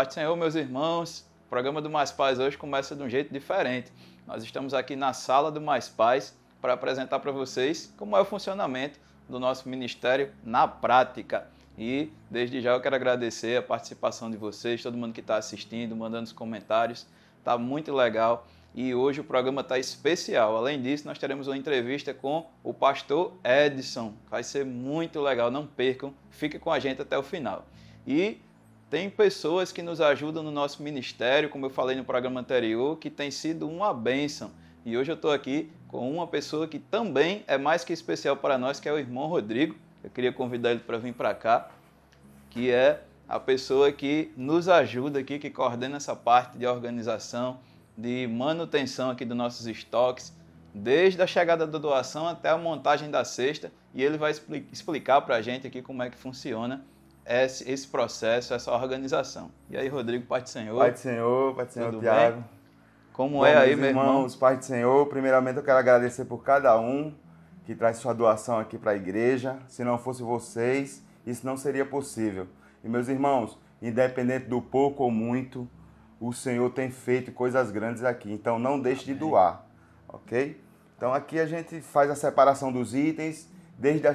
Paz do Senhor, meus irmãos. O programa do Mais Paz hoje começa de um jeito diferente. Nós estamos aqui na sala do Mais Paz para apresentar para vocês como é o funcionamento do nosso ministério na prática. E desde já eu quero agradecer a participação de vocês, todo mundo que está assistindo, mandando os comentários. Está muito legal. E hoje o programa está especial. Além disso, nós teremos uma entrevista com o pastor Edson. Vai ser muito legal, não percam. Fiquem com a gente até o final. E tem pessoas que nos ajudam no nosso ministério, como eu falei no programa anterior, que tem sido uma bênção. E hoje eu estou aqui com uma pessoa que também é mais que especial para nós, que é o irmão Rodrigo. Eu queria convidar ele para vir para cá, que é a pessoa que nos ajuda aqui, que coordena essa parte de organização, de manutenção aqui dos nossos estoques, desde a chegada da doação até a montagem da cesta. E ele vai explicar para a gente aqui como é que funciona esse processo, essa organização. E aí, Rodrigo, Pai do Senhor. Pai do Senhor, Tudo Tiago. Bem? Como Bom, é aí, meus meu irmão? Pai do Senhor, primeiramente eu quero agradecer por cada um que traz sua doação aqui para a igreja. Se não fosse vocês, isso não seria possível. E meus irmãos, independente do pouco ou muito, o Senhor tem feito coisas grandes aqui. Então não deixe de doar, ok? Então aqui a gente faz a separação dos itens, desde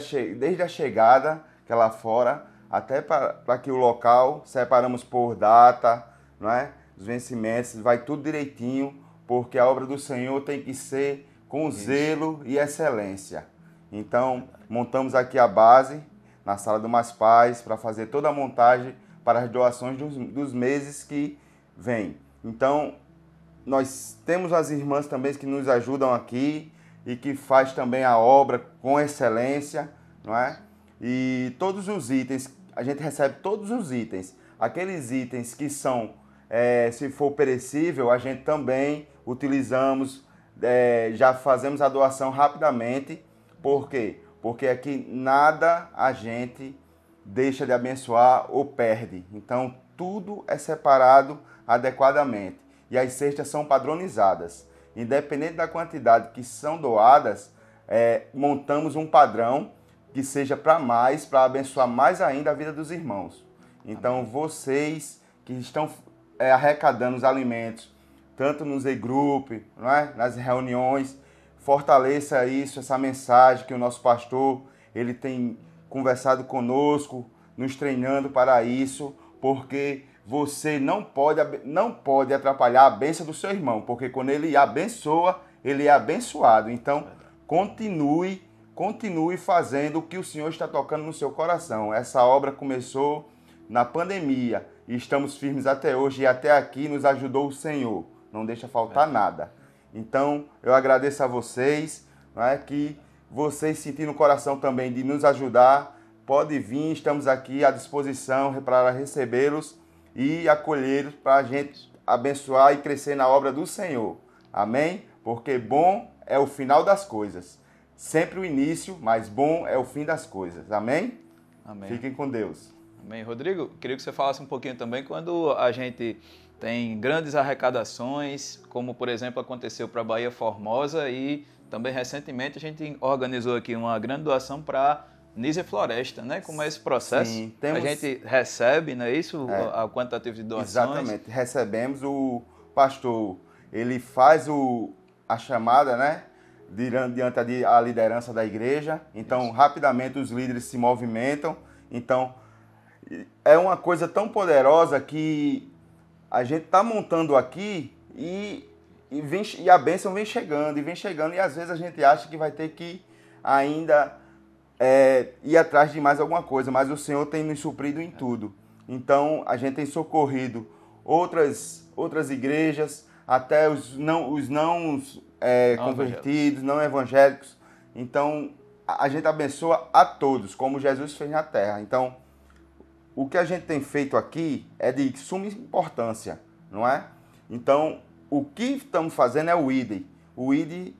a chegada, que é lá fora, até para que o local, separamos por data, não é? Os vencimentos, vai tudo direitinho, porque a obra do Senhor tem que ser com zelo e excelência. Então, montamos aqui a base, na sala do Mais Paz, para fazer toda a montagem para as doações dos meses que vêm. Então, nós temos as irmãs também que nos ajudam aqui e que faz também a obra com excelência, não é? E todos os itens, a gente recebe todos os itens. Aqueles itens que são, se for perecível, a gente também utilizamos, já fazemos a doação rapidamente. Por quê? Porque aqui nada a gente deixa de abençoar ou perde. Então, tudo é separado adequadamente. E as cestas são padronizadas. Independente da quantidade que são doadas, montamos um padrão que seja para abençoar mais ainda a vida dos irmãos. Então, vocês que estão arrecadando os alimentos, tanto nos e-group, não é? Nas reuniões, fortaleça isso, essa mensagem que o nosso pastor ele tem conversado conosco, nos treinando para isso, porque você não pode atrapalhar a bênção do seu irmão, porque quando ele abençoa, ele é abençoado. Então, continue fazendo o que o Senhor está tocando no seu coração. Essa obra começou na pandemia e estamos firmes até hoje, e até aqui nos ajudou o Senhor. Não deixa faltar nada. Então, eu agradeço a vocês, não é, que vocês sentindo no coração também de nos ajudar, pode vir, estamos aqui à disposição para recebê-los e acolhê-los para a gente abençoar e crescer na obra do Senhor. Amém? Porque bom é o final das coisas. Sempre o início, mas bom é o fim das coisas. Amém? Amém. Fiquem com Deus. Amém. Rodrigo, queria que você falasse um pouquinho também quando a gente tem grandes arrecadações, como por exemplo aconteceu para a Bahia Formosa, e também recentemente a gente organizou aqui uma grande doação para Nísia Floresta, né? Como é esse processo? Sim, a gente recebe, não é isso? A quantitativa de doações? Exatamente. Recebemos, o pastor, ele faz a chamada, né? Diante da liderança da igreja. Então, rapidamente os líderes se movimentam. Então, é uma coisa tão poderosa que a gente está montando aqui e a bênção vem chegando, e às vezes a gente acha que vai ter que ainda ir atrás de mais alguma coisa, mas o Senhor tem nos suprido em tudo. Então, a gente tem socorrido outras igrejas, até os não convertidos, não evangélicos. Então, a gente abençoa a todos, como Jesus fez na terra. Então, o que a gente tem feito aqui é de suma importância, não é? Então, o que estamos fazendo é o ID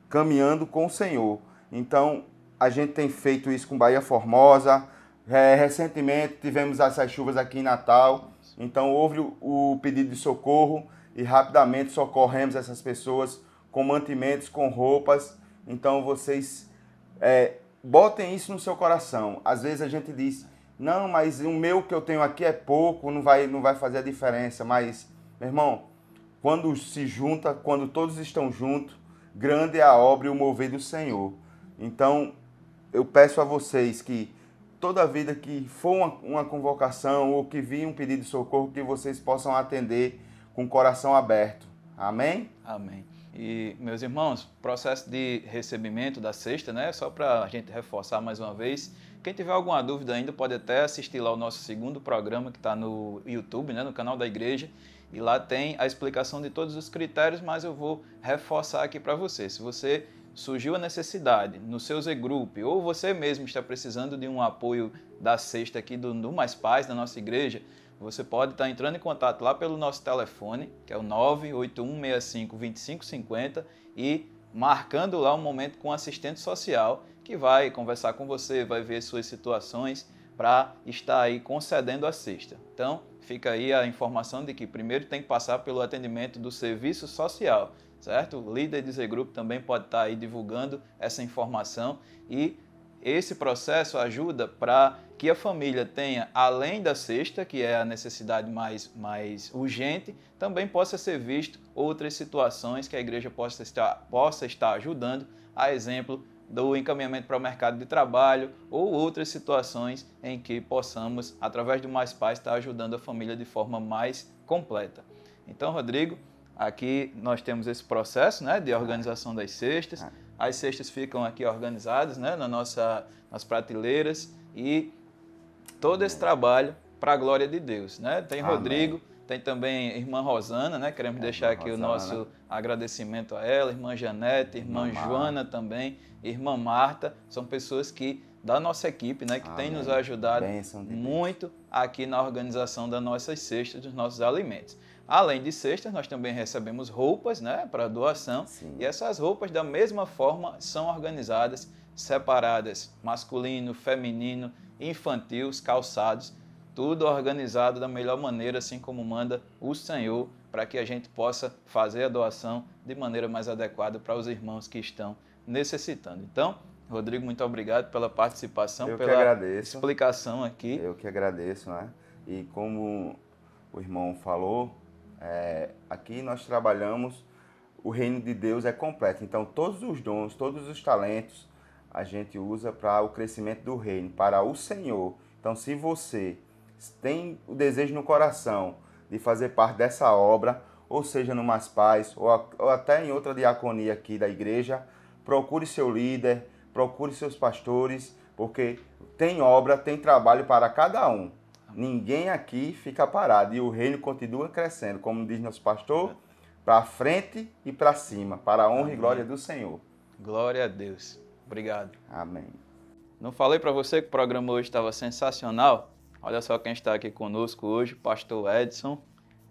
caminhando com o Senhor. Então, a gente tem feito isso com Bahia Formosa. Recentemente, tivemos essas chuvas aqui em Natal. Então, houve o pedido de socorro e rapidamente socorremos essas pessoas com mantimentos, com roupas. Então, vocês botem isso no seu coração. Às vezes a gente diz Não, mas o meu que eu tenho aqui é pouco, não vai fazer a diferença. Mas, meu irmão, quando se junta, quando todos estão juntos, grande é a obra e o mover do Senhor. Então, eu peço a vocês que toda vida que for uma convocação ou que vir um pedido de socorro, que vocês possam atender com o coração aberto. Amém? Amém. E, meus irmãos, processo de recebimento da cesta, né? Só para a gente reforçar mais uma vez. Quem tiver alguma dúvida ainda pode até assistir lá o nosso segundo programa que está no YouTube, né? No canal da igreja. E lá tem a explicação de todos os critérios, mas eu vou reforçar aqui para você. Se você surgiu a necessidade no seu Z-Group ou você mesmo está precisando de um apoio da cesta aqui do Mais Paz, da nossa igreja, você pode estar entrando em contato lá pelo nosso telefone, que é o 981652550, e marcando lá um momento com o assistente social, que vai conversar com você, vai ver suas situações para estar aí concedendo a cesta. Então, fica aí a informação de que primeiro tem que passar pelo atendimento do serviço social, certo? O líder de Z-Group também pode estar aí divulgando essa informação e esse processo ajuda para que a família tenha, além da cesta, que é a necessidade mais urgente, também possa ser visto outras situações que a igreja possa estar ajudando, a exemplo do encaminhamento para o mercado de trabalho ou outras situações em que possamos, através do Mais Paz, estar ajudando a família de forma mais completa. Então, Rodrigo, aqui nós temos esse processo, né, de organização das cestas. As cestas ficam aqui organizadas, né, nas prateleiras e todo esse trabalho para a glória de Deus, né? Tem Rodrigo, tem também a irmã Rosana, né? Queremos deixar aqui o nosso agradecimento a ela, irmã Janete, irmã Joana também, irmã Marta, são pessoas que da nossa equipe, né, que tem nos ajudado muito aqui na organização das nossas cestas, dos nossos alimentos. Além de cestas, nós também recebemos roupas, né, para doação. Sim. E essas roupas, da mesma forma, são organizadas, separadas, masculino, feminino, infantil, calçados, tudo organizado da melhor maneira, assim como manda o Senhor, para que a gente possa fazer a doação de maneira mais adequada para os irmãos que estão necessitando. Então, Rodrigo, muito obrigado pela participação, pela explicação aqui. Eu que agradeço, né? E como o irmão falou, aqui nós trabalhamos, o reino de Deus é completo, então todos os dons, todos os talentos a gente usa para o crescimento do reino, para o Senhor. Então, se você tem o desejo no coração de fazer parte dessa obra, ou seja, no Mais Paz, ou até em outra diaconia aqui da igreja, procure seu líder, procure seus pastores, porque tem obra, tem trabalho para cada um. Ninguém aqui fica parado e o reino continua crescendo, como diz nosso pastor, para frente e para cima, para a honra e glória do Senhor. Glória a Deus. Obrigado. Amém. Não falei para você que o programa hoje estava sensacional? Olha só quem está aqui conosco hoje, pastor Edson.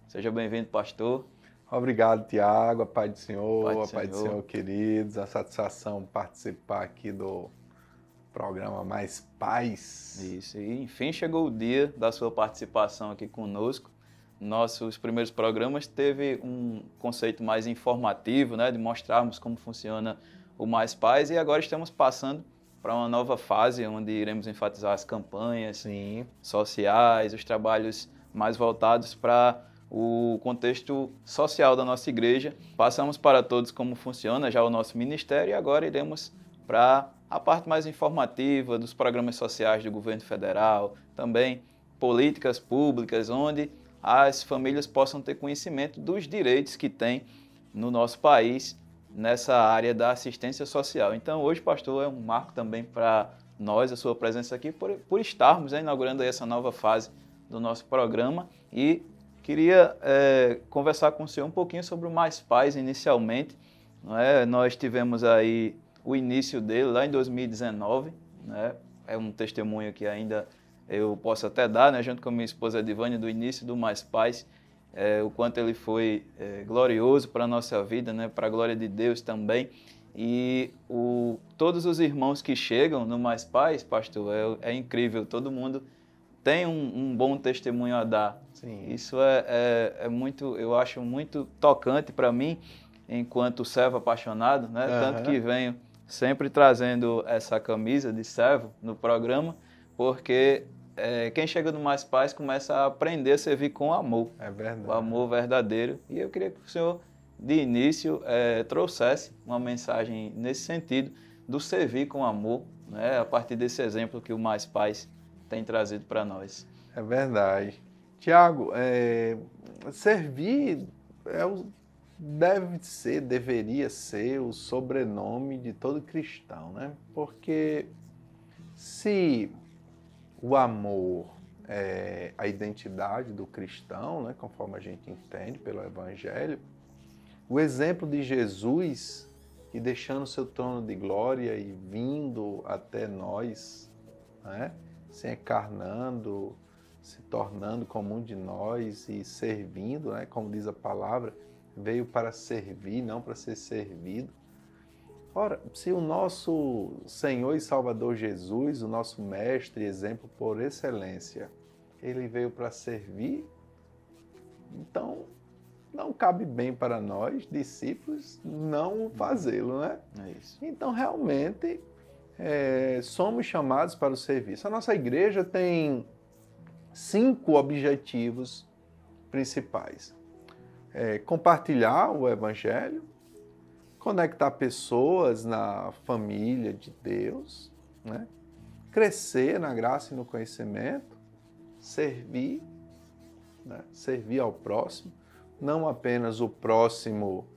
Seja bem-vindo, pastor. Obrigado, Tiago, a paz do Senhor, a paz do Senhor, queridos. A satisfação participar aqui do programa Mais Paz. Isso, e enfim chegou o dia da sua participação aqui conosco. Nossos primeiros programas teve um conceito mais informativo, né, de mostrarmos como funciona o Mais Paz, e agora estamos passando para uma nova fase, onde iremos enfatizar as campanhas sociais, os trabalhos mais voltados para o contexto social da nossa igreja. Passamos para todos como funciona já o nosso ministério e agora iremos para a parte mais informativa dos programas sociais do governo federal, também políticas públicas, onde as famílias possam ter conhecimento dos direitos que têm no nosso país nessa área da assistência social. Então, hoje, pastor, é um marco também para nós, a sua presença aqui, por estarmos inaugurando aí essa nova fase do nosso programa. E queria conversar com o senhor um pouquinho sobre o Mais Paz inicialmente. Não é? Nós tivemos aí o início dele lá em 2019. Né? É um testemunho que ainda eu posso até dar, né, junto com a minha esposa Edivânia, do início do Mais Paz. O quanto ele foi glorioso para a nossa vida, né, para a glória de Deus também. E todos os irmãos que chegam no Mais Paz, pastor, é incrível, todo mundo tem um bom testemunho a dar. Sim. Isso é muito, eu acho muito tocante para mim, enquanto servo apaixonado, né? Tanto que venho sempre trazendo essa camisa de servo no programa, porque quem chega no Mais Paz começa a aprender a servir com amor. É verdade. O amor verdadeiro. E eu queria que o senhor, de início, trouxesse uma mensagem nesse sentido, do servir com amor, né? A partir desse exemplo que o Mais Paz tem trazido para nós. É verdade. Tiago, servir deveria ser o sobrenome de todo cristão, né? Porque se o amor é a identidade do cristão, né, conforme a gente entende pelo Evangelho, o exemplo de Jesus, que deixando seu trono de glória e vindo até nós, né, se encarnando, se tornando como um de nós e servindo, né, como diz a palavra, veio para servir, não para ser servido. Ora, se o nosso Senhor e Salvador Jesus, o nosso mestre e exemplo por excelência, ele veio para servir, então não cabe bem para nós, discípulos, não fazê-lo, né? É isso. Então, realmente, somos chamados para o serviço. A nossa igreja tem 5 objetivos principais. Compartilhar o Evangelho, conectar pessoas na família de Deus, né? Crescer na graça e no conhecimento, servir, né? Servir ao próximo, não apenas o próximo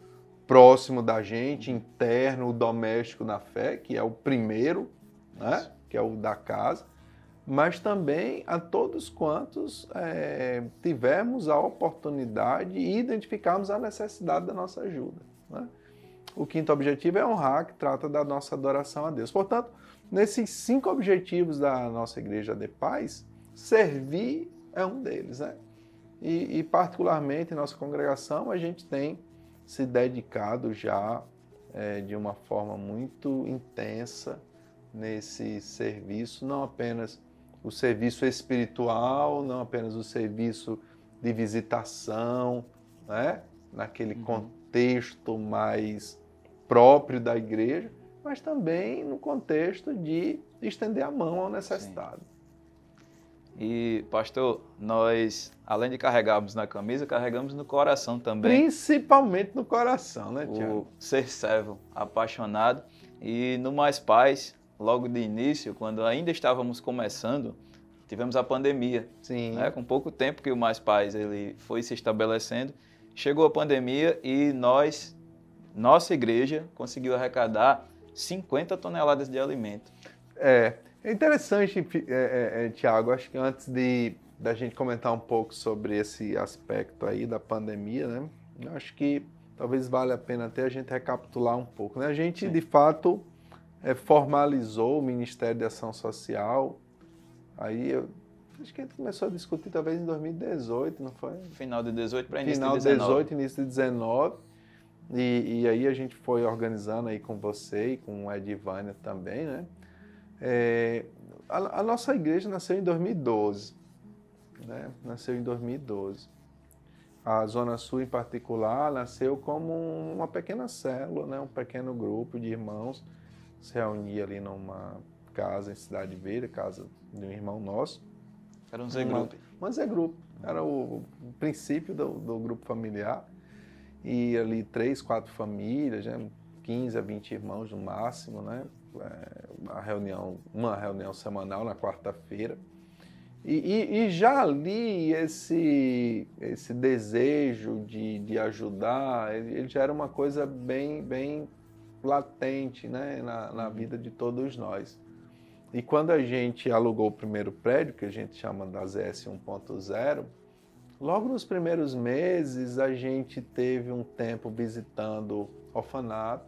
da gente, interno, o doméstico na fé, que é o primeiro, né? Que é o da casa, mas também a todos quantos tivermos a oportunidade e identificarmos a necessidade da nossa ajuda, né? O 5º objetivo é honrar, que trata da nossa adoração a Deus. Portanto, nesses 5 objetivos da nossa Igreja de Paz, servir é um deles, né? E particularmente, em nossa congregação, a gente tem se dedicado já de uma forma muito intensa nesse serviço, não apenas o serviço espiritual, não apenas o serviço de visitação, né? Naquele contexto mais próprio da igreja, mas também no contexto de estender a mão ao necessitado. Sim. E, pastor, nós, além de carregarmos na camisa, carregamos no coração também. Principalmente no coração, né, Tiago? O ser servo apaixonado. E no Mais Paz, logo de início, quando ainda estávamos começando, tivemos a pandemia. Sim. Né? Com pouco tempo que o Mais Paz ele foi se estabelecendo, chegou a pandemia e nossa igreja conseguiu arrecadar 50 toneladas de alimento. É interessante, Tiago, acho que antes da gente comentar um pouco sobre esse aspecto aí da pandemia, né? Eu acho que talvez valha a pena até a gente recapitular um pouco, né? A gente, Sim. De fato, formalizou o Ministério de Ação Social, aí acho que a gente começou a discutir talvez em 2018, não foi? Final de 18 para início de 19. Final de 18, início de 19. E aí a gente foi organizando aí com você e com o Edivânia também, né? A nossa igreja nasceu em 2012, né? Nasceu em 2012. A Zona Sul, em particular, nasceu como uma pequena célula, né? Um pequeno grupo de irmãos se reunia ali numa casa em Cidade Verde, casa de um irmão nosso. Era um Z-Grupo. Um Z-Grupo. Era o princípio do grupo familiar. E ali 3, 4 famílias, né? 15 a 20 irmãos no máximo, né? Uma reunião semanal na quarta-feira. E já ali esse desejo de ajudar, ele já era uma coisa bem latente, né? na vida de todos nós. E quando a gente alugou o primeiro prédio, que a gente chama da ZS 1.0, logo nos primeiros meses, a gente teve um tempo visitando um orfanato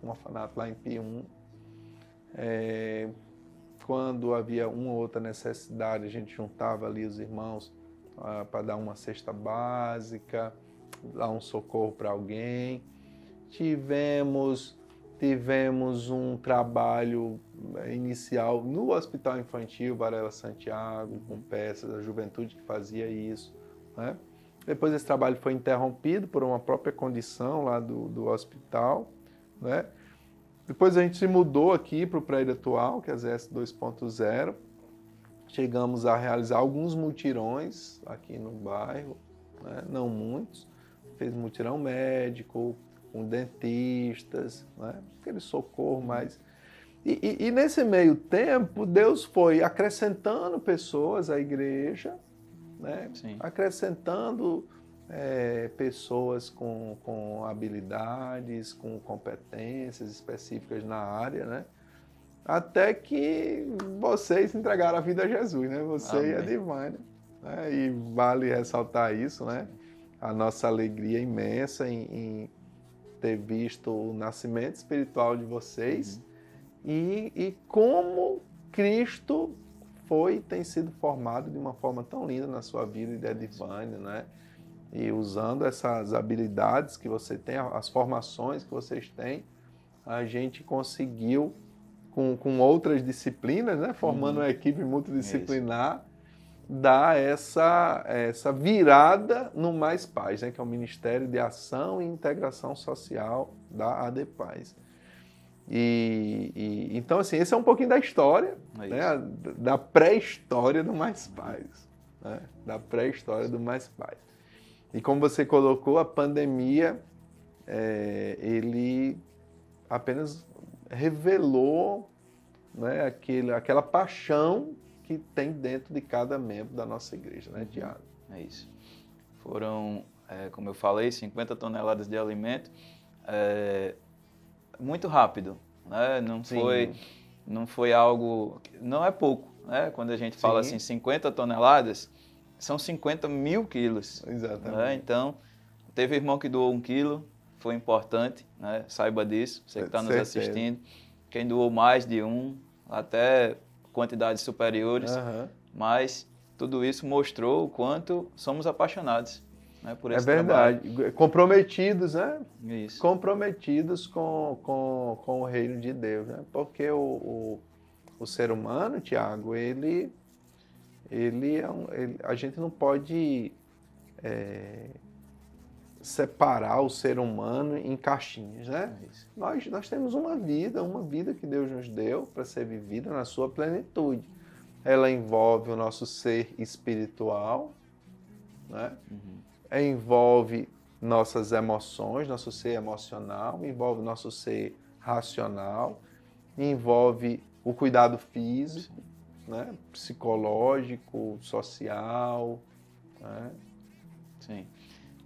lá em Pium. Quando havia uma ou outra necessidade, a gente juntava ali os irmãos para dar uma cesta básica, dar um socorro para alguém. Tivemos um trabalho inicial no Hospital Infantil Varela Santiago, com peças, a juventude que fazia isso, né? Depois esse trabalho foi interrompido por uma própria condição lá do hospital, né? Depois a gente se mudou aqui para o prédio atual, que é a ZS 2.0. chegamos a realizar alguns mutirões aqui no bairro, né? Não muitos. Fez mutirão médico, com dentistas, né? Aquele socorro mais... E nesse meio tempo, Deus foi acrescentando pessoas à igreja, né? Acrescentando pessoas com habilidades, com competências específicas na área, né? Até que vocês entregaram a vida a Jesus, né? Você Amém. E a Divine. Né? E vale ressaltar isso, né? A nossa alegria imensa em ter visto o nascimento espiritual de vocês e como Cristo tem sido formado de uma forma tão linda na sua vida e da Divine, né? E usando essas habilidades que você tem, as formações que vocês têm, a gente conseguiu, com outras disciplinas, né? Formando uma equipe multidisciplinar, dar essa virada no Mais Paz, né? Que é o Ministério de Ação e Integração Social da ADPaz. Então, assim, esse é um pouquinho da história, né? Da pré-história do Mais Paz. Né? Da pré-história do Mais Paz. E como você colocou, a pandemia, ele apenas revelou, né, aquela paixão que tem dentro de cada membro da nossa igreja, né, Tiago? É isso. Foram, como eu falei, 50 toneladas de alimento, muito rápido, né? Não foi algo... Não é pouco, né? Quando a gente fala assim, 50 toneladas, são 50 mil quilos. Exatamente. Né? Então, teve irmão que doou 1 quilo, foi importante, né? Saiba disso, você que está nos assistindo. Quem doou mais de 1, até quantidades superiores, mas tudo isso mostrou o quanto somos apaixonados, né, por esse verdade. trabalho. Comprometidos, né? Isso. Comprometidos com o reino de Deus, né? Porque o ser humano, Tiago, a gente não pode separar o ser humano em caixinhas, né? Nós temos uma vida que Deus nos deu para ser vivida na sua plenitude. Ela envolve o nosso ser espiritual, né? Envolve nossas emoções, nosso ser emocional, envolve nosso ser racional, envolve o cuidado físico, né? Psicológico, social, né? Sim.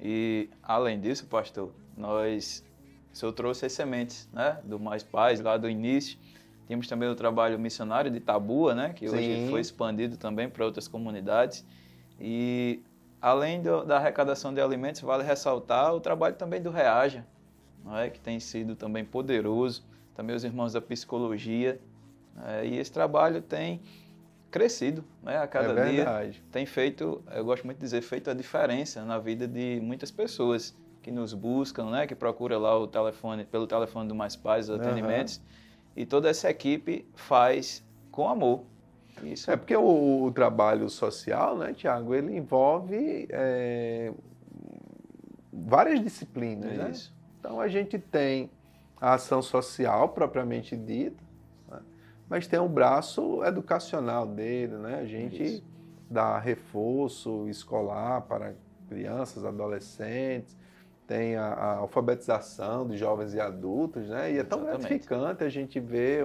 E, além disso, pastor, o senhor trouxe as sementes, né, do Mais Paz, lá do início. Temos também o trabalho missionário de Tabua, né, que hoje foi expandido também para outras comunidades. E, além da arrecadação de alimentos, vale ressaltar o trabalho também do Reaja, né, que tem sido também poderoso. Também os irmãos da psicologia. E esse trabalho tem crescido, né, a cada dia, tem feito, eu gosto muito de dizer, feito a diferença na vida de muitas pessoas que nos buscam, né, que procuram lá pelo telefone do Mais Paz, os atendimentos, e toda essa equipe faz com amor. Isso. Porque o trabalho social, né, Tiago, ele envolve várias disciplinas, né? Então a gente tem a ação social propriamente dita, mas tem um braço educacional dele, né? A gente dá reforço escolar para crianças, adolescentes, tem a alfabetização de jovens e adultos, né? E é tão gratificante a gente ver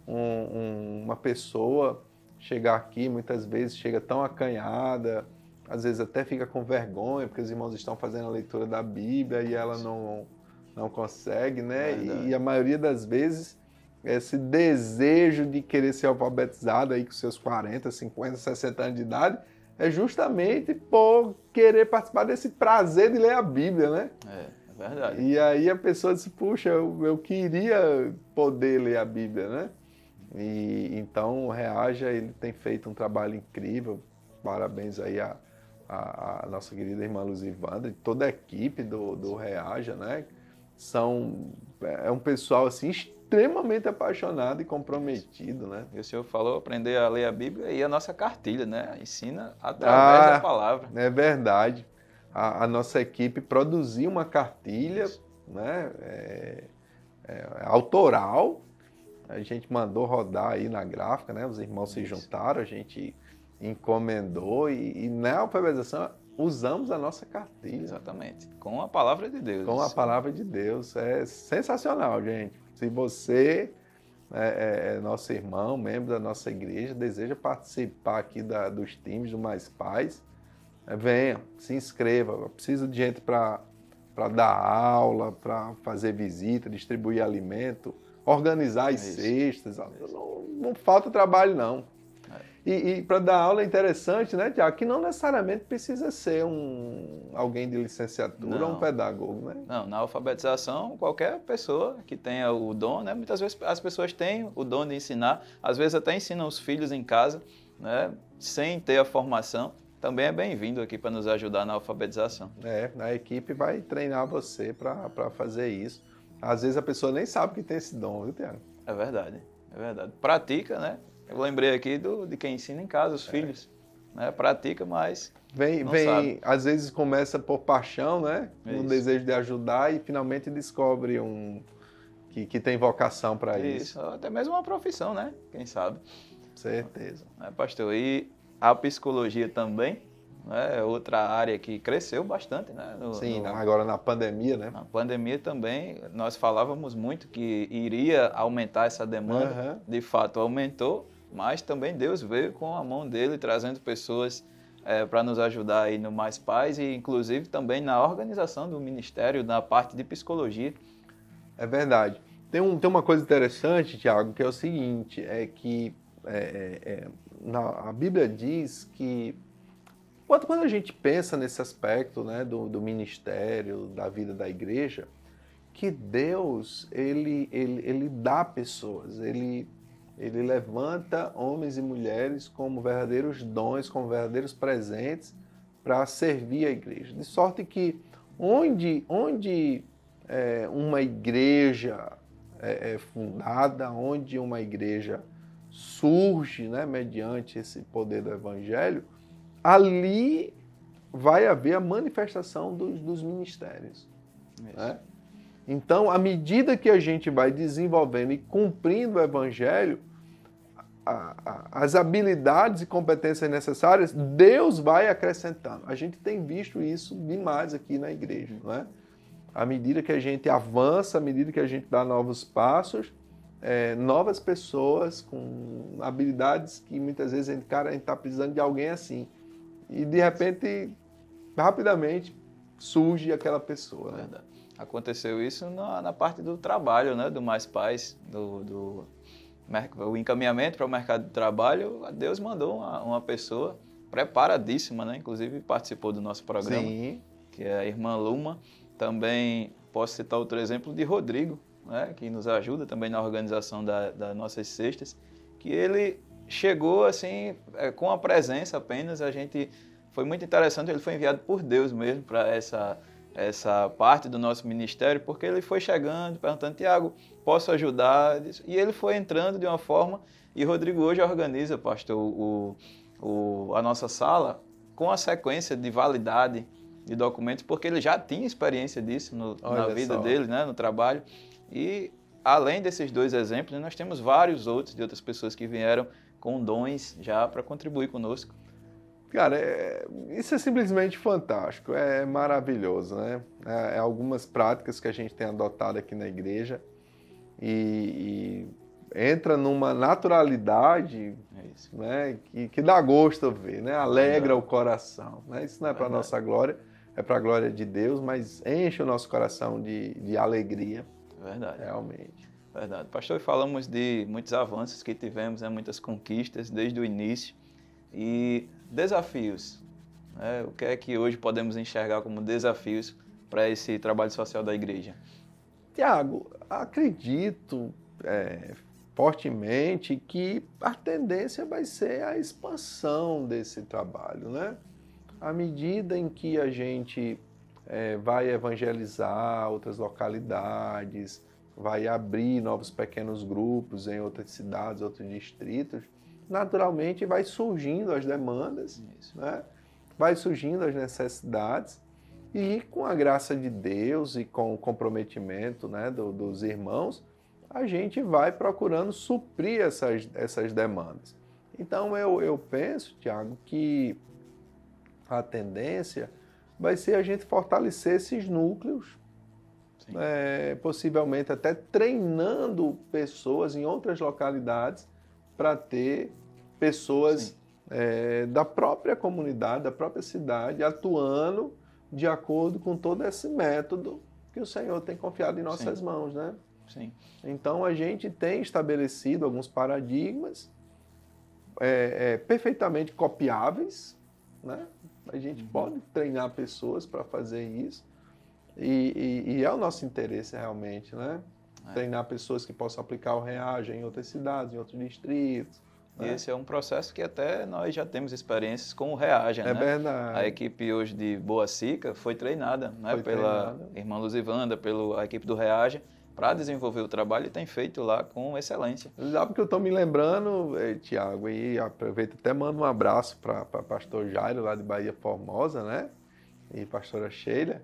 uma pessoa chegar aqui, muitas vezes chega tão acanhada, às vezes até fica com vergonha, porque os irmãos estão fazendo a leitura da Bíblia e ela não consegue, né? E a maioria das vezes esse desejo de querer ser alfabetizado aí com seus 40, 50, 60 anos de idade é justamente por querer participar desse prazer de ler a Bíblia, né? É verdade. E aí a pessoa diz, puxa, eu queria poder ler a Bíblia, né? E então o Reaja, ele tem feito um trabalho incrível. Parabéns aí a nossa querida irmã Luzivandra e toda a equipe do Reaja, né? É um pessoal assim extremamente apaixonado e comprometido, né? E o senhor falou aprender a ler a Bíblia e a nossa cartilha, né? Ensina através da palavra. É verdade. A nossa equipe produziu uma cartilha, né? Autoral. A gente mandou rodar aí na gráfica, né? Os irmãos se juntaram, a gente encomendou e na alfabetização usamos a nossa cartilha. Exatamente. Com a palavra de Deus. Com a palavra de Deus. É sensacional, gente. Se você é nosso irmão, membro da nossa igreja, deseja participar aqui dos times do Mais Paz, venha, se inscreva. Eu preciso de gente para dar aula, para fazer visita, distribuir alimento, organizar as cestas. Não falta trabalho, não. E para dar aula é interessante, né, Tiago? Que não necessariamente precisa ser alguém de licenciatura ou um pedagogo, né? Não, na alfabetização, qualquer pessoa que tenha o dom, né? Muitas vezes as pessoas têm o dom de ensinar, às vezes até ensinam os filhos em casa, né? Sem ter a formação. Também é bem-vindo aqui para nos ajudar na alfabetização. A equipe vai treinar você para fazer isso. Às vezes a pessoa nem sabe que tem esse dom, viu, Tiago? É verdade, é verdade. Pratica, né? Eu lembrei aqui de quem ensina em casa, os filhos. Né? Pratica, mas não sabe. Às vezes começa por paixão, né? Um desejo de ajudar e finalmente descobre que tem vocação para isso. Até mesmo uma profissão, né? Quem sabe. Certeza. Pastor, e a psicologia também, né? É outra área que cresceu bastante, né? Agora na pandemia, né? Na pandemia também, nós falávamos muito que iria aumentar essa demanda. De fato, aumentou. Mas também Deus veio com a mão dele, trazendo pessoas para nos ajudar aí no Mais Paz e, inclusive, também na organização do ministério, na parte de psicologia. É verdade. Tem uma coisa interessante, Tiago, que é o seguinte, é que a Bíblia diz que quando a gente pensa nesse aspecto, né, do ministério, da vida da igreja, que Deus, ele dá pessoas, ele levanta homens e mulheres como verdadeiros dons, como verdadeiros presentes para servir a igreja. De sorte que onde uma igreja é fundada, onde uma igreja surge, né, mediante esse poder do evangelho, ali vai haver a manifestação dos ministérios. Né? Então, à medida que a gente vai desenvolvendo e cumprindo o evangelho, as habilidades e competências necessárias, Deus vai acrescentando. A gente tem visto isso demais aqui na igreja. Não é? À medida que a gente avança, à medida que a gente dá novos passos, novas pessoas com habilidades que muitas vezes a gente está precisando de alguém assim. E, de repente, rapidamente, surge aquela pessoa. Né? Verdade. Aconteceu isso na parte do trabalho, né? Do Mais Paz, o encaminhamento para o mercado de trabalho. Deus mandou uma pessoa preparadíssima, né? Inclusive participou do nosso programa, que é a irmã Luma. Também posso citar outro exemplo de Rodrigo, né? Que nos ajuda também na organização das nossas cestas, que ele chegou assim, com a presença apenas. Foi muito interessante, ele foi enviado por Deus mesmo para essa parte do nosso ministério, porque ele foi chegando, perguntando: Tiago, posso ajudar? E ele foi entrando de uma forma, e Rodrigo hoje organiza, pastor, a nossa sala com a sequência de validade de documentos, porque ele já tinha experiência disso na vida dele, né, no trabalho. E além desses dois exemplos, nós temos vários outros de outras pessoas que vieram com dons já para contribuir conosco. Cara, isso é simplesmente fantástico, é maravilhoso, né? Algumas práticas que a gente tem adotado aqui na igreja e entra numa naturalidade, né? Que dá gosto ver, né? Alegra o coração. Né? Isso não é para a nossa glória, é para a glória de Deus, mas enche o nosso coração de alegria. Verdade. Realmente. Verdade. Pastor, falamos de muitos avanços que tivemos, né? Muitas conquistas desde o início. E desafios, né? O que é que hoje podemos enxergar como desafios para esse trabalho social da igreja? Tiago, acredito fortemente que a tendência vai ser a expansão desse trabalho, né? À medida em que a gente vai evangelizar outras localidades, vai abrir novos pequenos grupos em outras cidades, outros distritos, naturalmente vai surgindo as demandas, né? Vai surgindo as necessidades e com a graça de Deus e com o comprometimento, né, dos irmãos, a gente vai procurando suprir essas demandas. Então, eu penso, Tiago, que a tendência vai ser a gente fortalecer esses núcleos, possivelmente até treinando pessoas em outras localidades para ter pessoas da própria comunidade, da própria cidade, atuando de acordo com todo esse método que o Senhor tem confiado em nossas mãos, né? Sim. Então, a gente tem estabelecido alguns paradigmas perfeitamente copiáveis, né? A gente pode treinar pessoas para fazer isso e é o nosso interesse realmente, né? Treinar pessoas que possam aplicar o REAGE em outras cidades, em outros distritos. E esse é um processo que até nós já temos experiências com o REAGE, né? É verdade. A equipe hoje de Boa Sica foi treinada, né? Pela irmã Luzivanda, pela equipe do REAGE, para desenvolver o trabalho e tem feito lá com excelência. Sabe que eu estou me lembrando, Tiago, e aproveito até mando um abraço para pastor Jairo, lá de Bahia Formosa, né? E pastora Sheila,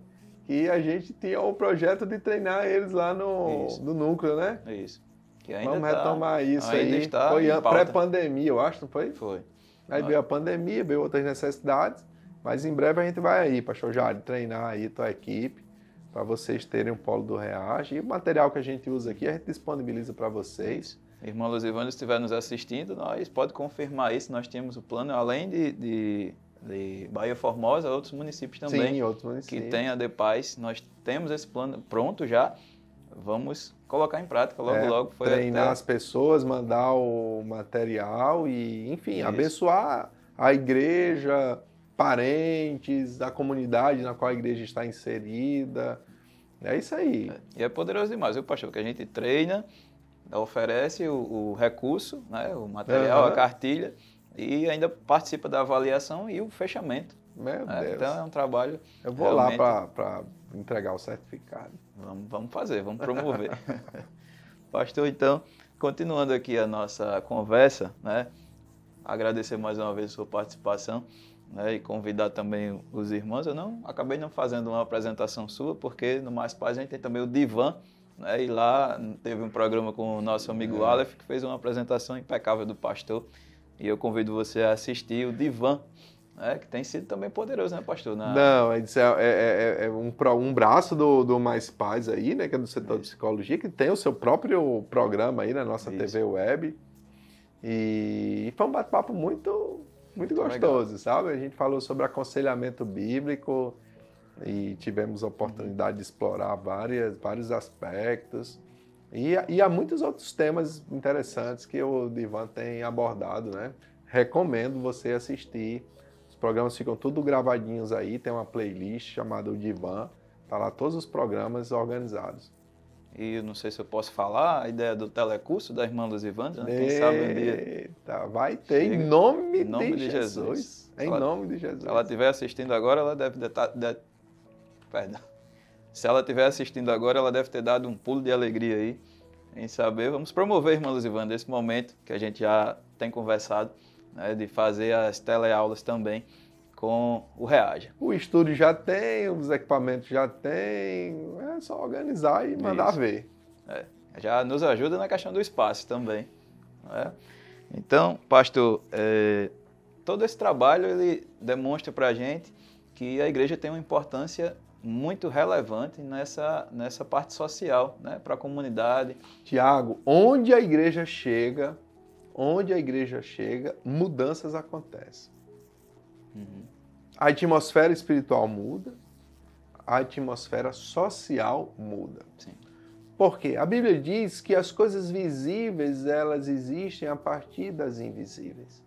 que a gente tinha o projeto de treinar eles lá no núcleo, né? Isso. Que ainda vamos retomar isso ainda aí. Está foi pré-pandemia, eu acho, não foi? Foi. Aí veio a pandemia, veio outras necessidades, mas em breve a gente vai aí, pastor Jairo, treinar aí tua equipe, para vocês terem um polo do REAGE. E o material que a gente usa aqui, a gente disponibiliza para vocês. Irmão Luzivanda, se estiver nos assistindo, nós pode confirmar isso. Nós temos o plano, além de Bahia Formosa, outros municípios também. Sim, outros municípios. Que tem a DEPAS. Nós temos esse plano pronto já. Vamos colocar em prática logo. Foi treinar as pessoas, mandar o material e, enfim, abençoar a igreja, parentes, a comunidade na qual a igreja está inserida. É isso aí. E é poderoso demais, viu, pastor? Que a gente treina, oferece o recurso, né, o material, a cartilha, e ainda participa da avaliação e o fechamento. Meu Deus. Então é um trabalho... Eu vou realmente... lá para entregar o certificado. Vamos fazer, vamos promover. Pastor, então, continuando aqui a nossa conversa, né, agradecer mais uma vez a sua participação, né, e convidar também os irmãos. Eu acabei não fazendo uma apresentação sua, porque no Mais Paz a gente tem também o Divan, né, e lá teve um programa com o nosso amigo Aleph, que fez uma apresentação impecável do pastor, e eu convido você a assistir o Divan, que tem sido também poderoso, né, pastor? Não, é um braço do Mais Paz aí, né, que é do setor de psicologia, que tem o seu próprio programa aí na nossa TV web. E foi um bate-papo muito gostoso, legal. Sabe? A gente falou sobre aconselhamento bíblico e tivemos a oportunidade de explorar vários aspectos. E há muitos outros temas interessantes que o Divan tem abordado, né? Recomendo você assistir. Os programas ficam tudo gravadinhos aí, tem uma playlist chamada O Divan, tá lá todos os programas organizados. E eu não sei se eu posso falar a ideia do telecurso da irmã Luzivanda, né? Quem sabe um dia... Vai ter, em nome de Jesus. Em nome de Jesus. Se ela estiver assistindo agora, ela deve Perdão. Se ela estiver assistindo agora, ela deve ter dado um pulo de alegria aí em saber. Vamos promover, irmã Luzivanda, esse momento que a gente já tem conversado, né, de fazer as teleaulas também com o REAGE. O estúdio já tem, os equipamentos já tem, é só organizar e mandar ver. Já nos ajuda na questão do espaço também. Né? Então, pastor, todo esse trabalho ele demonstra para a gente que a igreja tem uma importância muito relevante nessa parte social, né, para a comunidade. Tiago, onde a igreja chega, mudanças acontecem. A atmosfera espiritual muda, a atmosfera social muda. Sim. Por quê? A Bíblia diz que as coisas visíveis, elas existem a partir das invisíveis.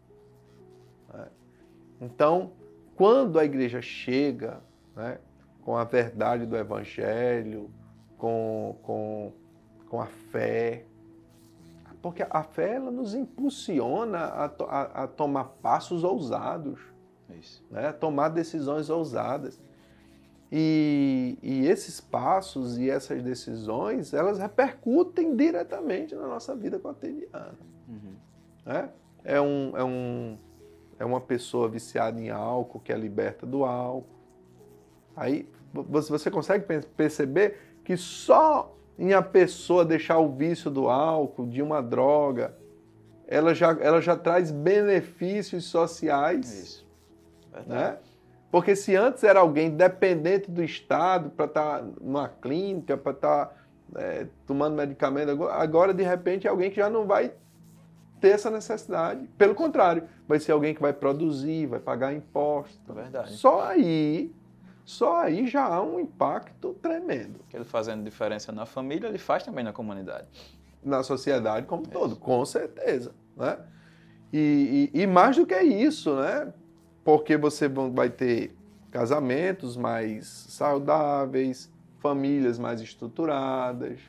Então, quando a igreja chega, né, com a verdade do Evangelho, com a fé, porque a fé ela nos impulsiona a tomar passos ousados. Isso. Né? Tomar decisões ousadas. E esses passos e essas decisões, elas repercutem diretamente na nossa vida cotidiana. Né? É uma pessoa viciada em álcool que é liberta do álcool. Aí você consegue perceber que só em a pessoa deixar o vício do álcool, de uma droga, ela já traz benefícios sociais. Isso. Verdade. Né? Porque se antes era alguém dependente do Estado para estar numa clínica, para estar tomando medicamento, agora de repente é alguém que já não vai ter essa necessidade. Pelo contrário, vai ser alguém que vai produzir, vai pagar impostos. Verdade. Só aí já há um impacto tremendo. Porque ele fazendo diferença na família, ele faz também na comunidade. Na sociedade como um todo, com certeza. Né? E mais do que isso, né? Porque você vai ter casamentos mais saudáveis, famílias mais estruturadas.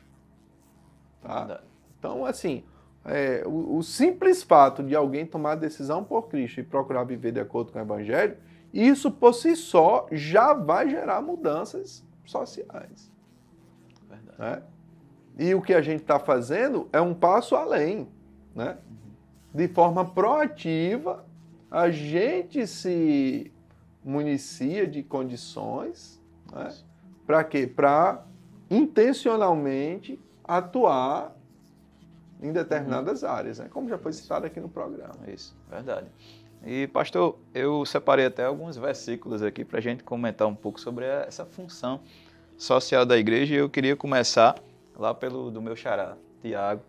Tá? Então, assim, o simples fato de alguém tomar a decisão por Cristo e procurar viver de acordo com o Evangelho, isso por si só já vai gerar mudanças sociais. Verdade. Né? E o que a gente está fazendo é um passo além. Né? De forma proativa, a gente se municia de condições, né? Para quê? Para intencionalmente atuar em determinadas áreas, né? Como já foi citado aqui no programa. Isso, verdade. E, pastor, eu separei até alguns versículos aqui para a gente comentar um pouco sobre essa função social da igreja, e eu queria começar lá do meu xará, Tiago,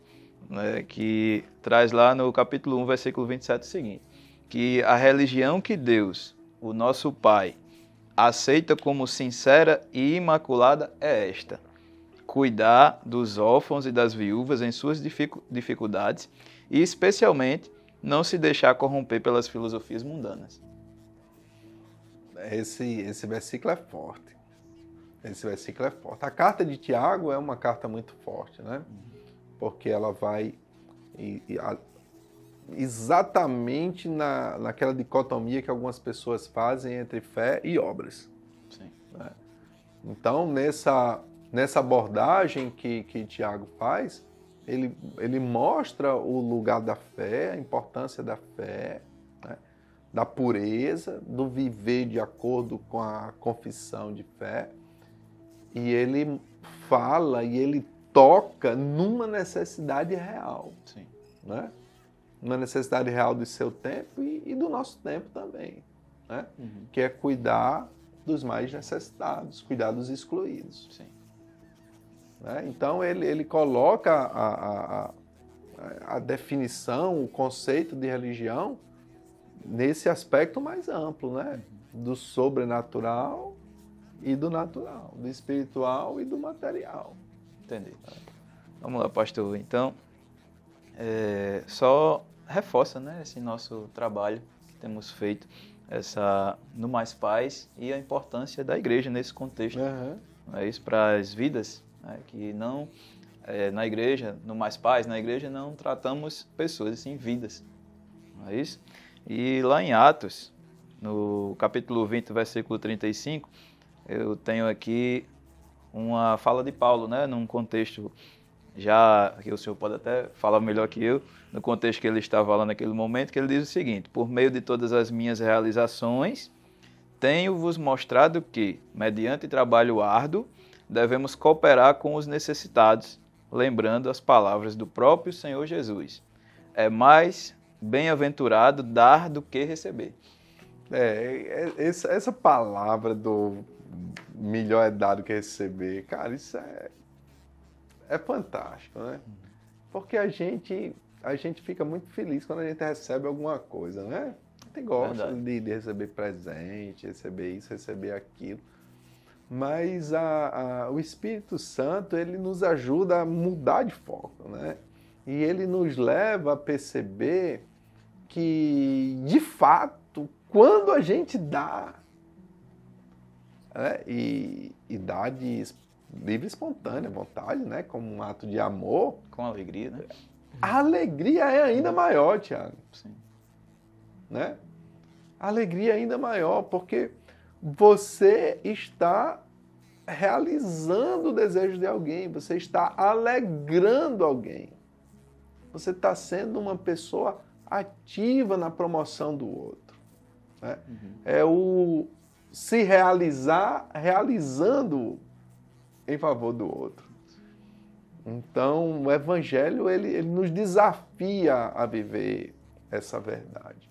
né, que traz lá no capítulo 1, versículo 27 o seguinte: que a religião que Deus, o nosso Pai, aceita como sincera e imaculada é esta: cuidar dos órfãos e das viúvas em suas dificuldades e, especialmente, não se deixar corromper pelas filosofias mundanas. Esse versículo é forte. Esse versículo é forte. A carta de Tiago é uma carta muito forte, né? Porque ela vai exatamente naquela dicotomia que algumas pessoas fazem entre fé e obras. Sim. Né? Então, nessa abordagem que Tiago faz, ele mostra o lugar da fé, a importância da fé, né? Da pureza, do viver de acordo com a confissão de fé. E ele fala e ele toca numa necessidade real. Sim. Né? Uma necessidade real do seu tempo e do nosso tempo também. Né? Que é cuidar dos mais necessitados, cuidar dos excluídos. Sim. Né? Então ele coloca a definição, o conceito de religião nesse aspecto mais amplo, né? Do sobrenatural e do natural, do espiritual e do material. Entendi. Vamos lá, pastor. Então, só reforça, né, esse nosso trabalho que temos feito no Mais Paz e a importância da igreja nesse contexto. É isso para as vidas, né, que não, na igreja, no Mais Paz, na igreja não tratamos pessoas, assim, vidas. Não é isso? E lá em Atos, no capítulo 20, versículo 35, eu tenho aqui uma fala de Paulo, né, num contexto já que o senhor pode até falar melhor que eu, no contexto que ele estava lá naquele momento, que ele diz o seguinte: por meio de todas as minhas realizações, tenho-vos mostrado que, mediante trabalho árduo, devemos cooperar com os necessitados, lembrando as palavras do próprio Senhor Jesus: é mais bem-aventurado dar do que receber. Essa palavra do melhor é dar do que receber, cara, isso é fantástico, né? Porque a gente fica muito feliz quando a gente recebe alguma coisa, né? A gente gosta de receber presente, receber isso, receber aquilo. Mas o Espírito Santo, ele nos ajuda a mudar de foco, né? E ele nos leva a perceber que, de fato, quando a gente dá, né? E dá de livre e espontânea vontade, né? Como um ato de amor. Com alegria, né? A alegria é ainda maior, Tiago. Sim. Né? A alegria é ainda maior, porque você está realizando o desejo de alguém, você está alegrando alguém. Você está sendo uma pessoa ativa na promoção do outro. Né? É o se realizar realizando em favor do outro. Então, o Evangelho, ele nos desafia a viver essa verdade.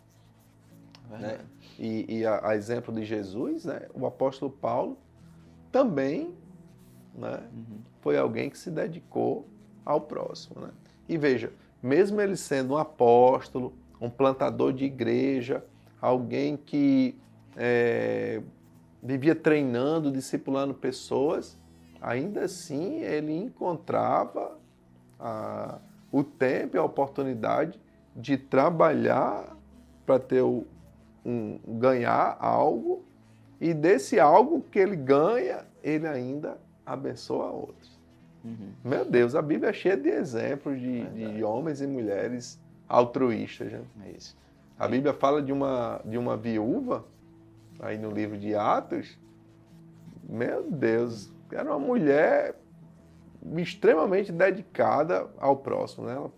Né? E a exemplo de Jesus, né? O apóstolo Paulo também, né? Foi alguém que se dedicou ao próximo. Né? E veja, mesmo ele sendo um apóstolo, um plantador de igreja, alguém que vivia treinando, discipulando pessoas, ainda assim ele encontrava o tempo e a oportunidade de trabalhar para ter ganhar algo, e desse algo que ele ganha, ele ainda abençoa outros. Meu Deus, a Bíblia é cheia de exemplos de homens e mulheres altruístas. Né? É isso. A Bíblia fala de uma viúva, aí no livro de Atos. Meu Deus, era uma mulher extremamente dedicada ao próximo. Né? Ela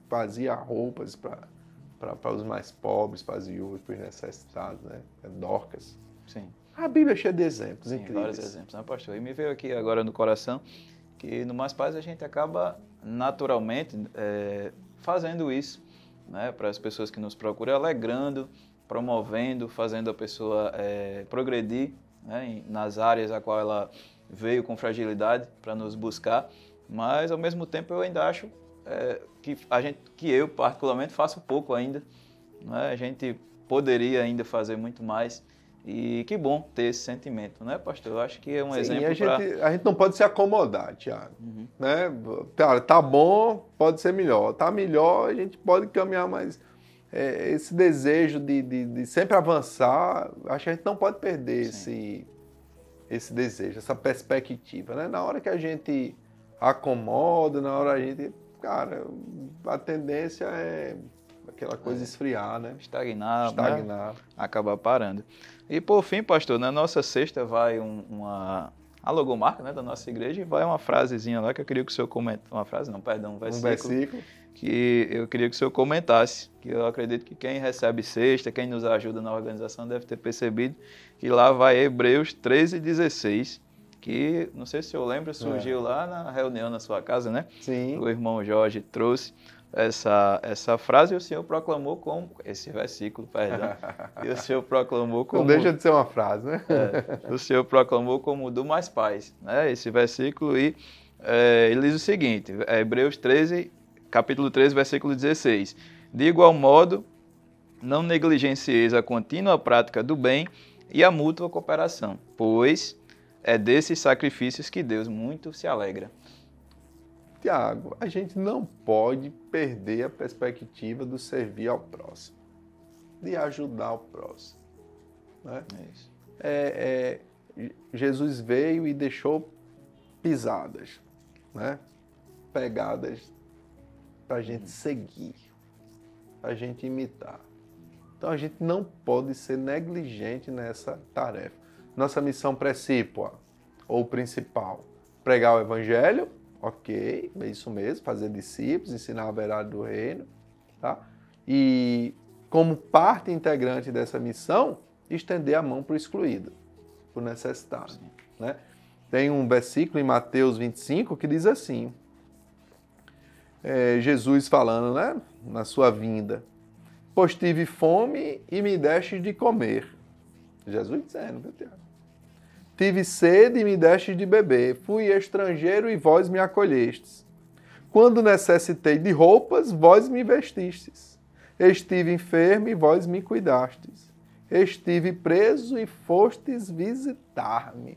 fazia roupas para os mais pobres, para as viúvas, para os necessitados. Né? Dorcas. Sim. A Bíblia é cheia de exemplos Sim, incríveis. vários exemplos, né, pastor? E me veio aqui agora no coração que no Mais Paz a gente acaba naturalmente fazendo isso, né, para as pessoas que nos procuram, alegrando, promovendo, fazendo a pessoa progredir, né, nas áreas a qual ela veio com fragilidade para nos buscar, mas ao mesmo tempo eu ainda acho que eu particularmente faço pouco ainda, né, a gente poderia ainda fazer muito mais. E que bom ter esse sentimento, né, pastor? Eu acho que é um exemplo a gente não pode se acomodar, Tiago. Né? Cara, tá bom, pode ser melhor. Tá melhor, a gente pode caminhar mais. Esse desejo de sempre avançar, acho que a gente não pode perder esse desejo, essa perspectiva. Né? Na hora que a gente acomoda, na hora a gente... Cara, a tendência é aquela coisa esfriar, né? Estagnar. Né? Acabar parando. E por fim, pastor, na nossa cesta vai a logomarca, né, da nossa igreja, e vai uma frasezinha lá que eu queria que o senhor comentasse. Uma frase, não, perdão, um versículo. Que eu queria que o senhor comentasse. Que eu acredito que quem recebe cesta, quem nos ajuda na organização deve ter percebido que lá vai Hebreus 13:16. Que, não sei se o senhor lembra, surgiu lá na reunião na sua casa, né? Sim. O irmão Jorge trouxe essa frase e o Senhor proclamou como... Esse versículo, perdão. E o Senhor proclamou como... Não deixa de ser uma frase, né? O Senhor proclamou como do Mais Paz, né? Esse versículo, e ele diz o seguinte, Hebreus 13, capítulo 13, versículo 16. De igual modo, não negligencieis a contínua prática do bem e a mútua cooperação, pois é desses sacrifícios que Deus muito se alegra. Tiago, a gente não pode perder a perspectiva do servir ao próximo, de ajudar o próximo. Né? É isso. Jesus veio e deixou pisadas, né? Pegadas para a gente seguir, para a gente imitar. Então a gente não pode ser negligente nessa tarefa. Nossa missão precípua, ou principal, pregar o Evangelho. Ok, é isso mesmo, fazer discípulos, ensinar a verdade do reino. Tá? E, como parte integrante dessa missão, estender a mão para o excluído, para o necessitado. Né? Tem um versículo em Mateus 25 que diz assim, Jesus falando, né, na sua vinda, pois tive fome e me destes de comer. Jesus dizendo, meu Deus. Tive sede e me destes de beber. Fui estrangeiro e vós me acolhestes. Quando necessitei de roupas, vós me vestistes. Estive enfermo e vós me cuidastes. Estive preso e fostes visitar-me.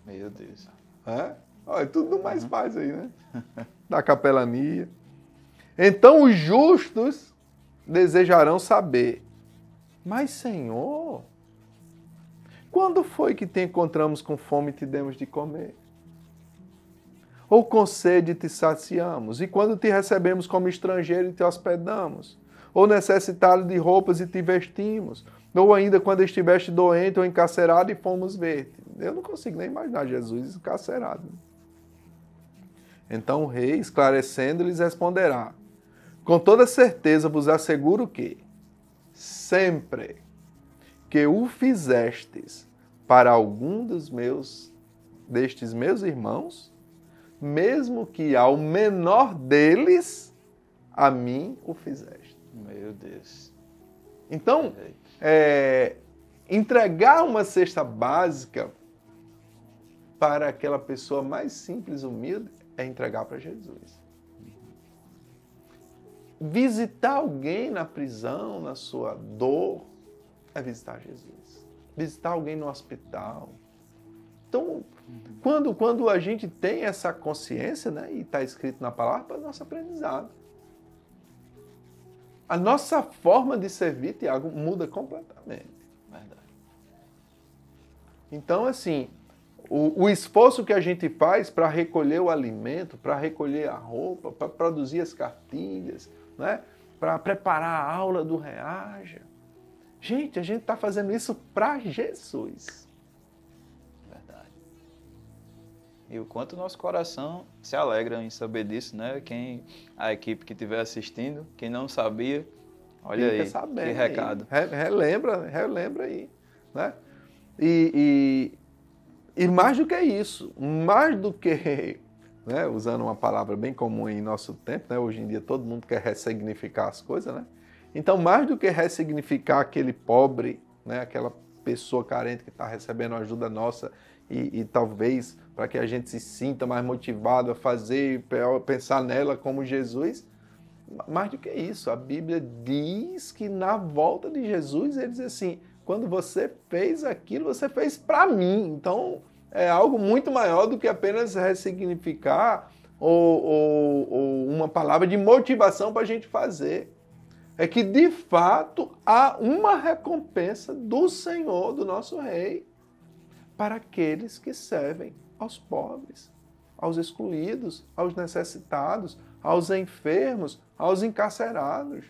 Meu Deus. Olha, tudo do Mais Paz aí, né? Da capelania. Então os justos desejarão saber. Mas, Senhor... Quando foi que te encontramos com fome e te demos de comer? Ou com sede te saciamos? E quando te recebemos como estrangeiro e te hospedamos? Ou necessitado de roupas e te vestimos? Ou ainda quando estiveste doente ou encarcerado e fomos ver-te? Eu não consigo nem imaginar Jesus encarcerado. Então o rei, esclarecendo, lhes responderá: com toda certeza vos asseguro que, sempre que o fizestes para algum destes meus irmãos, mesmo que ao menor deles, a mim o fizeste. Meu Deus. Então, entregar uma cesta básica para aquela pessoa mais simples, humilde, é entregar para Jesus. Visitar alguém na prisão, na sua dor, é visitar Jesus. Visitar alguém no hospital. Então, quando a gente tem essa consciência, né, e está escrito na palavra, para o nosso aprendizado. A nossa forma de servir, Tiago, muda completamente. Verdade. Então, assim, o esforço que a gente faz para recolher o alimento, para recolher a roupa, para produzir as cartilhas, né, para preparar a aula do Reaja. Gente, a gente está fazendo isso para Jesus. Verdade. E o quanto o nosso coração se alegra em saber disso, né? A equipe que estiver assistindo, quem não sabia, olha Fica aí, sabendo que recado. Aí. Relembra aí. Né? E mais do que isso, mais do que, né, usando uma palavra bem comum em nosso tempo, né, hoje em dia todo mundo quer ressignificar as coisas, né? Então, mais do que ressignificar aquele pobre, né, aquela pessoa carente que está recebendo ajuda nossa e talvez para que a gente se sinta mais motivado a fazer, pensar nela como Jesus, mais do que isso, a Bíblia diz que na volta de Jesus, ele diz assim, quando você fez aquilo, você fez para mim. Então, é algo muito maior do que apenas ressignificar ou uma palavra de motivação para a gente fazer. É que, de fato, há uma recompensa do Senhor, do nosso Rei, para aqueles que servem aos pobres, aos excluídos, aos necessitados, aos enfermos, aos encarcerados.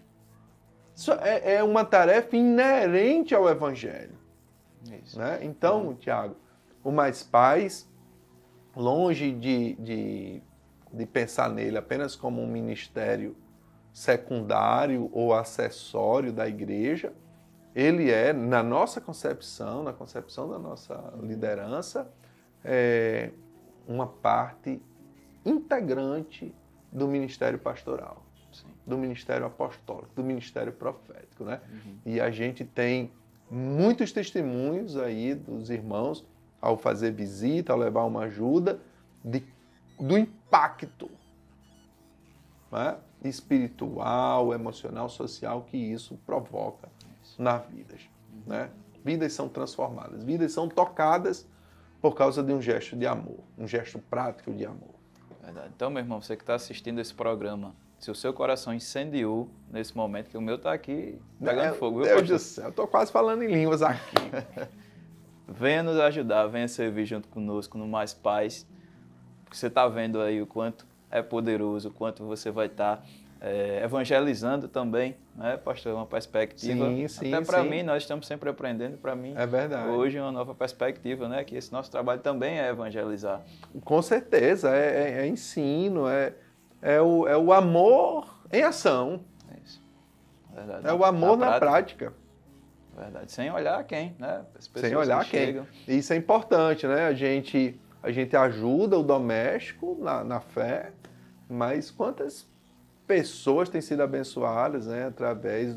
Isso é uma tarefa inerente ao Evangelho. Isso. Né? Então, Tiago, o Mais Paz, longe de pensar nele apenas como um ministério secundário ou acessório da igreja, ele é, na nossa concepção, na concepção da nossa liderança, uma parte integrante do ministério pastoral, Sim. do ministério apostólico, do ministério profético, né? E a gente tem muitos testemunhos aí dos irmãos ao fazer visita, ao levar uma ajuda, do impacto, né, espiritual, emocional, social que isso provoca nas vidas. Né? Vidas são transformadas, vidas são tocadas por causa de um gesto de amor, um gesto prático de amor. Verdade. Então, meu irmão, você que está assistindo esse programa, se o seu coração incendiou nesse momento, que o meu está aqui pegando fogo, viu, Deus do céu, eu estou quase falando em línguas aqui. Venha nos ajudar, venha servir junto conosco no Mais Paz, porque você está vendo aí o quanto é poderoso, o quanto você vai estar evangelizando também, né, pastor? Uma perspectiva. Sim, até para mim, nós estamos sempre aprendendo, para mim. É verdade. Hoje uma nova perspectiva, né? Que esse nosso trabalho também é evangelizar. Com certeza, é ensino, é o amor em ação. É isso. Verdade. É o amor na prática. Verdade. Sem olhar quem, né? As pessoas Sem olhar que quem. chegam. Isso é importante, né? A gente ajuda o doméstico na fé, mas quantas pessoas têm sido abençoadas, né, através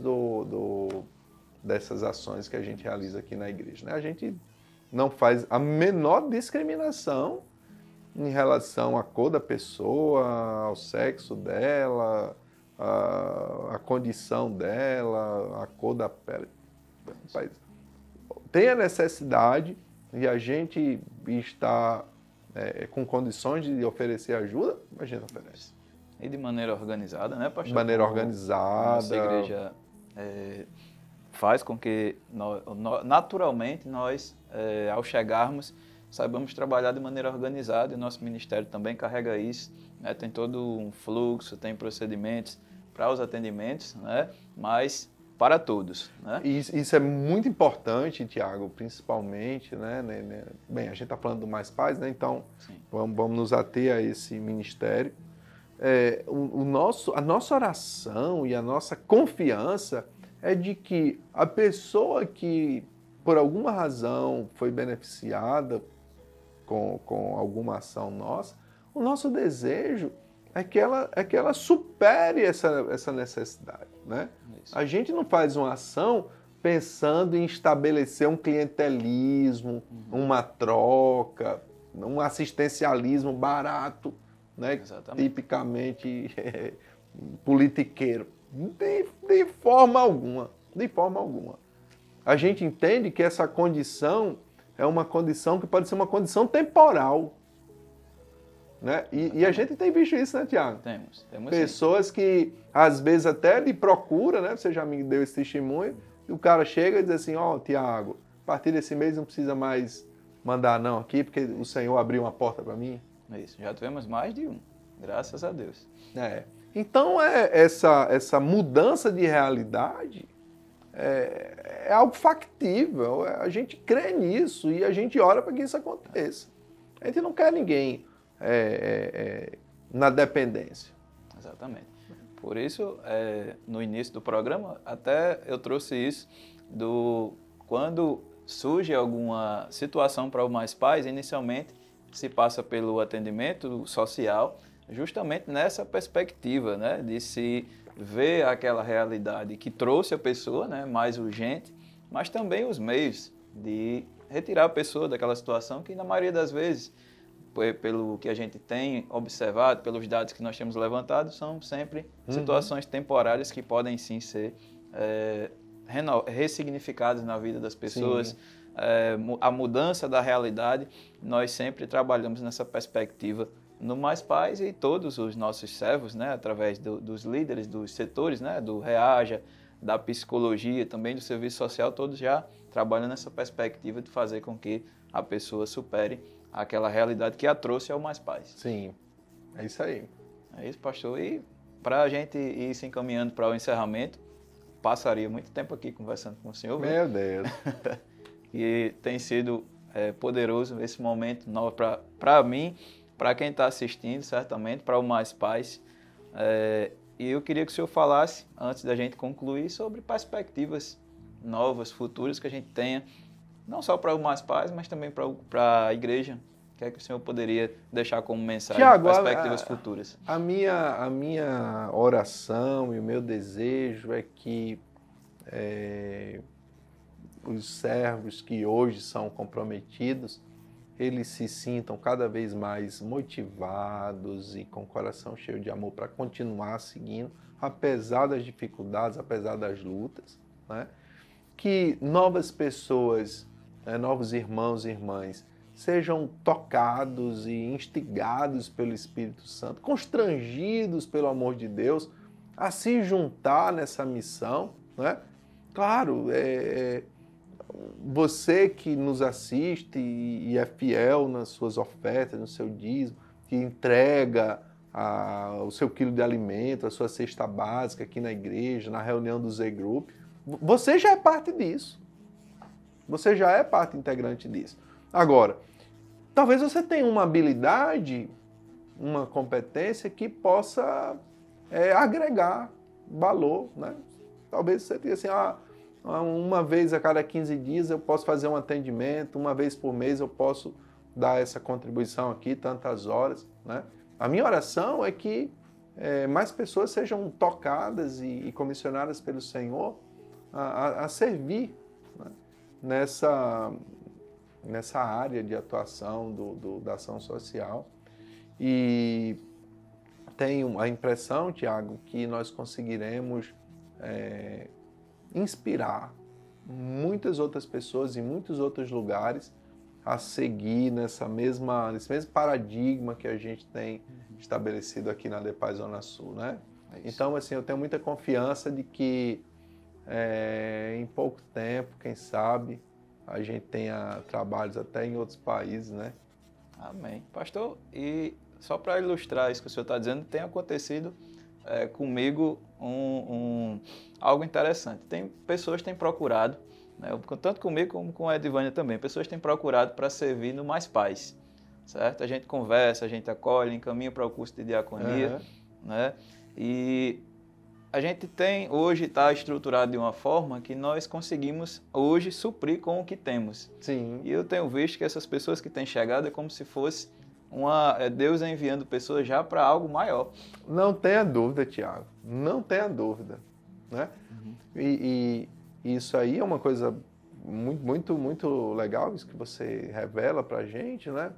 dessas ações que a gente realiza aqui na igreja, né? A gente não faz a menor discriminação em relação à cor da pessoa, ao sexo dela, à condição dela, à cor da pele. Tem a necessidade e a gente está com condições de oferecer ajuda, a gente oferece. E de maneira organizada, né, pastor? De maneira organizada. Nossa igreja faz com que, naturalmente, nós, ao chegarmos, saibamos trabalhar de maneira organizada, e o nosso ministério também carrega isso, né? Tem todo um fluxo, tem procedimentos para os atendimentos, né? Mas para todos, né? Isso é muito importante, Tiago, principalmente, né? Bem, a gente está falando do Mais Paz, né? Então vamos nos ater a esse ministério. A nossa oração e a nossa confiança é de que a pessoa que, por alguma razão, foi beneficiada com alguma ação nossa, O nosso desejo é que ela supere essa necessidade, né? Isso. A gente não faz uma ação pensando em estabelecer um clientelismo, uma troca, um assistencialismo barato, né? Exatamente. Tipicamente politiqueiro. De forma alguma. De forma alguma. A gente entende que essa condição é uma condição que pode ser uma condição temporal. Né? E a gente tem visto isso, né, Tiago? Temos Pessoas que, às vezes, até lhe procuram, né? Você já me deu esse testemunho, e o cara chega e diz assim, ó, Tiago, a partir desse mês não precisa mais mandar não aqui, porque o Senhor abriu uma porta para mim. Isso, já tivemos mais de um, graças a Deus. Então, essa mudança de realidade é algo factível, a gente crê nisso e a gente ora para que isso aconteça. A gente não quer ninguém na dependência. Exatamente. Por isso, no início do programa, até eu trouxe isso, quando surge alguma situação para os mais pais, inicialmente se passa pelo atendimento social, justamente nessa perspectiva, né, de se ver aquela realidade que trouxe a pessoa, né, mais urgente, mas também os meios de retirar a pessoa daquela situação que, na maioria das vezes, pelo que a gente tem observado, pelos dados que nós temos levantados, são sempre situações temporárias que podem sim ser ressignificadas na vida das pessoas. A mudança da realidade, nós sempre trabalhamos nessa perspectiva no Mais Paz e todos os nossos servos, né, através dos líderes dos setores, né, do REAJA, da psicologia, também do serviço social, todos já trabalham nessa perspectiva de fazer com que a pessoa supere aquela realidade que a trouxe ao Mais Paz. Sim, é isso aí. É isso, pastor. E para a gente ir se encaminhando para o encerramento, passaria muito tempo aqui conversando com o senhor. Meu Deus. E tem sido poderoso esse momento para mim, para quem está assistindo, certamente, para o Mais Paz. E eu queria que o senhor falasse, antes da gente concluir, sobre perspectivas novas, futuras que a gente tenha, não só para o Mais Paz, mas também para a igreja. O que é que o senhor poderia deixar como mensagem, Tiago, perspectivas futuras? A minha oração e o meu desejo é que os servos que hoje são comprometidos, eles se sintam cada vez mais motivados e com o coração cheio de amor para continuar seguindo, apesar das dificuldades, apesar das lutas, né? Que novas pessoas, novos irmãos e irmãs, sejam tocados e instigados pelo Espírito Santo, constrangidos pelo amor de Deus, a se juntar nessa missão, né? Claro, você que nos assiste e é fiel nas suas ofertas, no seu dízimo, que entrega o seu quilo de alimento, a sua cesta básica aqui na igreja, na reunião do Z-Group, você já é parte disso. Você já é parte integrante disso. Agora, talvez você tenha uma habilidade, uma competência que possa agregar valor, né? Talvez você tenha assim, uma vez a cada 15 dias eu posso fazer um atendimento, uma vez por mês eu posso dar essa contribuição aqui, tantas horas, né? A minha oração é que mais pessoas sejam tocadas e comissionadas pelo Senhor a servir, né, nessa área de atuação da ação social. E tenho a impressão, Tiago, que nós conseguiremos inspirar muitas outras pessoas em muitos outros lugares a seguir nesse mesmo paradigma que a gente tem estabelecido aqui na DEPAZ Zona Sul, né? Então, assim, eu tenho muita confiança de que em pouco tempo, quem sabe, a gente tenha trabalhos até em outros países, né? Amém. Pastor, e só para ilustrar isso que o senhor está dizendo, tem acontecido comigo algo interessante. Pessoas têm procurado, né, tanto comigo como com a Edivânia também, pessoas têm procurado para servir no Mais Paz, certo? A gente conversa, a gente acolhe, encaminha para o curso de diaconia, né? E a gente hoje está estruturado de uma forma que nós conseguimos hoje suprir com o que temos. Sim. E eu tenho visto que essas pessoas que têm chegado é como se fosse é Deus enviando pessoas já para algo maior. Não tenha dúvida, Tiago. Não tenha dúvida. Né? E isso aí é uma coisa muito legal, isso que você revela para a gente, né?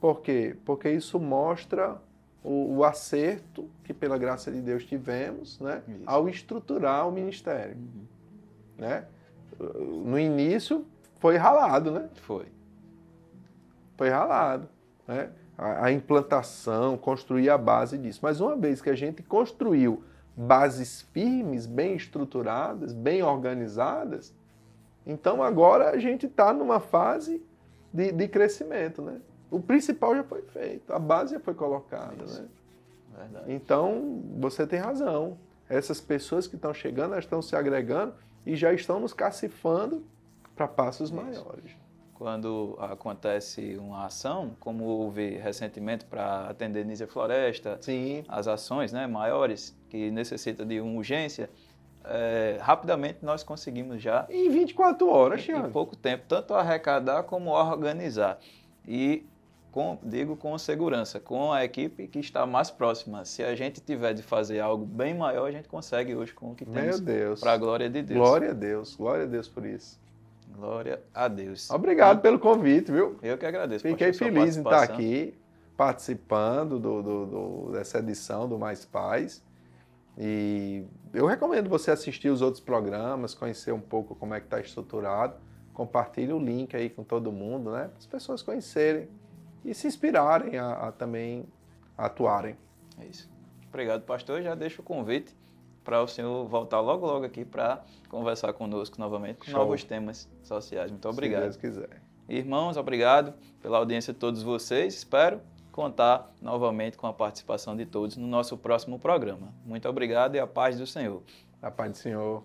Por quê? Porque isso mostra o acerto que, pela graça de Deus, tivemos, né? Ao estruturar o ministério. Né? No início, foi ralado, né? Foi ralado. Né? A implantação, construir a base disso. Mas uma vez que a gente construiu bases firmes, bem estruturadas, bem organizadas, então agora a gente está numa fase de crescimento, né? O principal já foi feito, a base já foi colocada, né? Verdade. Então, você tem razão. Essas pessoas que estão chegando, elas estão se agregando e já estão nos cacifando para passos maiores. Quando acontece uma ação, como houve recentemente para atender Nízia Floresta, Sim. as ações, né, maiores, que necessitam de uma urgência, rapidamente nós conseguimos já, Em 24 horas, em Thiago. pouco tempo, tanto arrecadar como organizar. E digo com segurança, com a equipe que está mais próxima. Se a gente tiver de fazer algo bem maior, a gente consegue hoje com o que temos, para a glória de Deus. Glória a Deus por isso. Glória a Deus. Obrigado pelo convite, viu? Eu que agradeço. Fiquei pastor, feliz em sua estar participação. aqui, participando dessa edição do Mais Paz. E eu recomendo você assistir os outros programas, conhecer um pouco como é que está estruturado. Compartilhe o link aí com todo mundo, né? Para as pessoas conhecerem e se inspirarem a também atuarem. É isso. Obrigado, pastor. Já deixo o convite para o senhor voltar logo aqui para conversar conosco novamente com novos temas sociais. Muito obrigado. Se Deus quiser. Irmãos, obrigado pela audiência de todos vocês. Espero contar novamente com a participação de todos no nosso próximo programa. Muito obrigado e a paz do Senhor. A paz do Senhor.